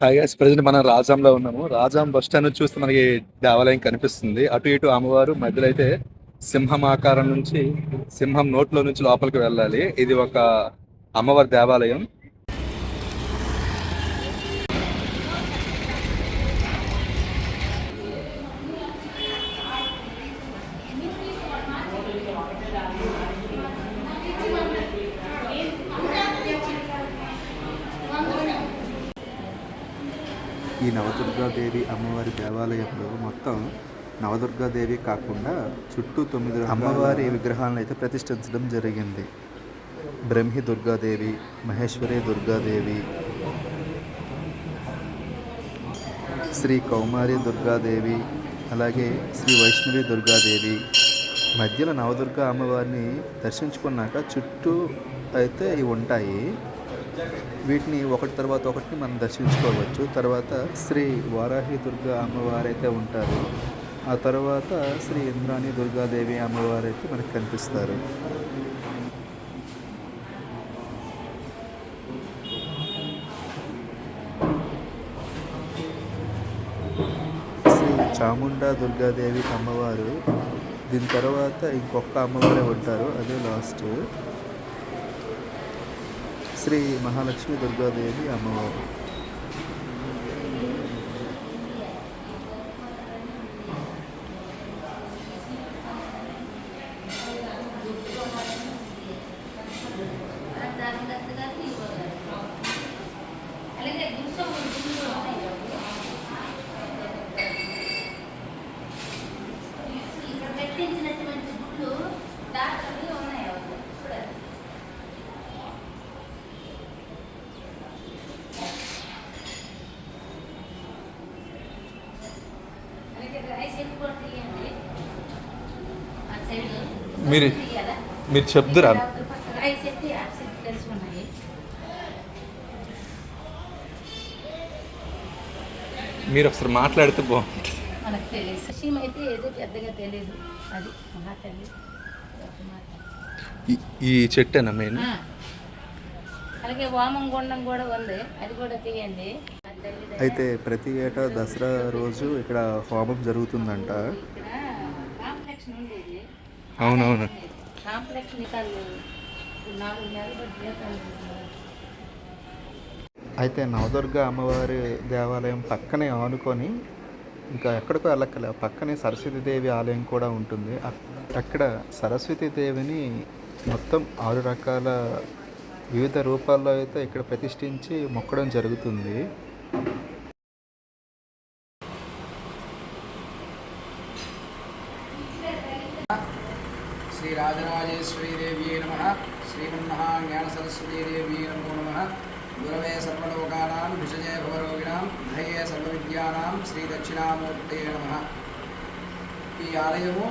Hi guys, present మనం రాజాంలో ఉన్నాము. Rajam bus stand నుంచి చూస్తే మనకి దేవాలయం కనిపిస్తుంది. అటు ఇటు అమ్మవారు, మధ్యలో అయితే సింహం ఆకారం నుంచి, సింహం నోట్లో నుంచి లోపలికి వెళ్ళాలి. ఇది ఒక అమ్మవారి దేవాలయం. ఈ నవదుర్గాదేవి అమ్మవారి దేవాలయంలో మొత్తం నవదుర్గాదేవి కాకుండా చుట్టూ 9 అమ్మవారి విగ్రహాలను అయితే ప్రతిష్ఠించడం జరిగింది. బ్రహ్మి దుర్గాదేవి, మహేశ్వరి దుర్గాదేవి, శ్రీ కౌమారి దుర్గాదేవి, అలాగే శ్రీ వైష్ణవి దుర్గాదేవి. మధ్యలో నవదుర్గ అమ్మవారిని దర్శించుకున్నాక చుట్టూ అయితే ఇవి ఉంటాయి. వీటిని ఒకటి తర్వాత ఒకటి మనం దర్శించుకోవచ్చు. తర్వాత శ్రీ వారాహి దుర్గా అమ్మవారైతే ఉంటారు. ఆ తర్వాత శ్రీ ఇంద్రాణి దుర్గాదేవి అమ్మవారైతే మనకు కనిపిస్తారు. శ్రీ చాముండా దుర్గాదేవి అమ్మవారు, దీని తర్వాత ఇంకొక అమ్మవారే ఉంటారు, అదే లాస్ట్. శ్రీ మహాలక్ష్మి దుర్గాదేవి అమ్మవారు. మీరు మీరు చెప్దురా? మీరు ఒకసారి మాట్లాడితే బాగుంటుంది. మనకు తెలియదు, విషయం అయితే ఏదో పెద్దగా తెలియదు. అది మహాతల్లి. ఈ చెట్టేనా మెయిన్? అలాగే వామం గుండం కూడా ఉంది, అది కూడా తీయండి. అయితే ప్రతి ఏటా దసరా రోజు ఇక్కడ హోమం జరుగుతుందంట. అవునవును. అయితే నవదుర్గ అమ్మవారి దేవాలయం పక్కనే ఆనుకొని ఇంకా ఎక్కడికో వెళ్ళక్కలే, పక్కనే సరస్వతీదేవి ఆలయం కూడా ఉంటుంది. అక్కడ సరస్వతీదేవిని మొత్తం 6 రకాల వివిధ రూపాల్లో అయితే ఇక్కడ ప్రతిష్ఠించి మొక్కడం జరుగుతుంది. శ్రీ రాజరాజేశ్వరీ దేవ్యే నమః. శ్రీమన్మహాజ్ఞాన సరస్వతీ దేవ్యే నమో నమః. గురవే సర్వలోకానాం విషజే భవరోగిణాం ధయే సర్వవిద్యానాం శ్రీ దక్షిణామూర్తే నమః. ఈ ఆలయము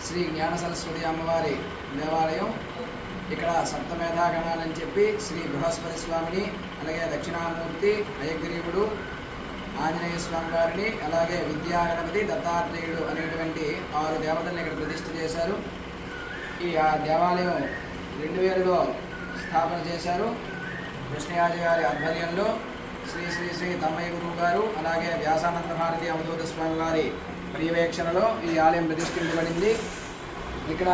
శ్రీ జ్ఞాన సరస్వతి అమ్మవారి దేవాలయం. ఇక్కడ సప్తమేధాగణాలని చెప్పి శ్రీ బృహస్పతి స్వామిని, అలాగే దక్షిణామూర్తి, హయగ్రీవుడు, ఆంజనేయ స్వామి వారిని, అలాగే విద్యాగణపతి, దత్తాత్రేయుడు అనేటువంటి 6 దేవతల్ని ఇక్కడ ప్రతిష్ఠ చేశారు. ఈ దేవాలయం 2000లో స్థాపన చేశారు. కృష్ణయాజి గారి ఆధ్వర్యంలో శ్రీ శ్రీ శ్రీ తమ్మయ్య గురువు గారు, అలాగే వ్యాసానంద భారతీ అవధూత స్వామి వారి పర్యవేక్షణలో ఈ ఆలయం ప్రతిష్ఠించబడింది. ఇక్కడ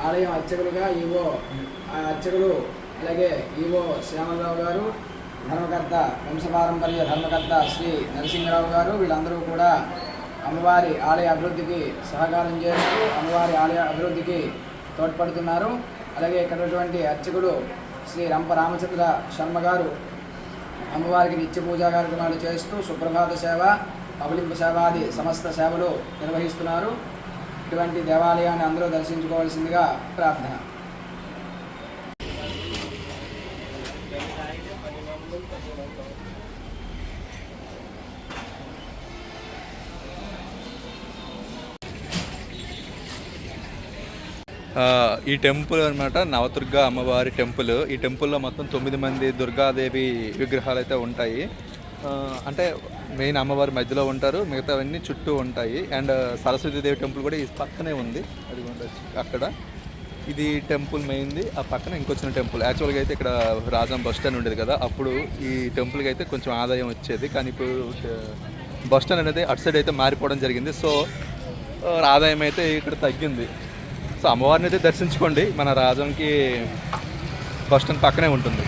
ఆలయం అర్చకులుగా ఈవో అర్చకులు, అలాగే ఈవో శ్యామలరావు గారు, ధర్మకర్త వంశపారంపర్య ధర్మకర్త శ్రీ నరసింహరావు గారు, వీళ్ళందరూ కూడా అమ్మవారి ఆలయ అభివృద్ధికి సహకారం చేస్తూ అమ్మవారి ఆలయ అభివృద్ధికి తోడ్పడుతున్నారు. అలాగే ఇక్కడ అర్చకుడు శ్రీ రంప రామచంద్ర శర్మ గారు అమ్మవారికి నిత్య పూజా కార్యక్రమాలు చేస్తూ సుప్రభాత సేవ, పవలింపు సేవాది సమస్త సేవలు నిర్వహిస్తున్నారు. ఇటువంటి దేవాలయాన్ని అందరూ దర్శించుకోవాల్సిందిగా ప్రార్థన. ఈ టెంపుల్ అనమాట నవదుర్గ అమ్మవారి టెంపుల్. ఈ టెంపుల్లో మొత్తం 9 మంది దుర్గాదేవి విగ్రహాలు అయితే ఉంటాయి. అంటే మెయిన్ అమ్మవారి మధ్యలో ఉంటారు, మిగతావన్నీ చుట్టూ ఉంటాయి. అండ్ సరస్వతీదేవి టెంపుల్ కూడా ఈ పక్కనే ఉంది, అది ఉండొచ్చు అక్కడ. ఇది టెంపుల్ మెయిన్ది, ఆ పక్కన ఇంకొచ్చిన టెంపుల్. యాక్చువల్గా అయితే ఇక్కడ రాజాం బస్ స్టాండ్ ఉండేది కదా, అప్పుడు ఈ టెంపుల్కి అయితే కొంచెం ఆదాయం వచ్చేది. కానీ ఇప్పుడు బస్ స్టాండ్ అనేది అటు సైడ్ అయితే మారిపోవడం జరిగింది. సో ఆదాయం అయితే ఇక్కడ తగ్గింది. సో అమ్మవారిని అయితే దర్శించుకోండి, మన రాజంకి బస్ స్టాండ్ పక్కనే ఉంటుంది.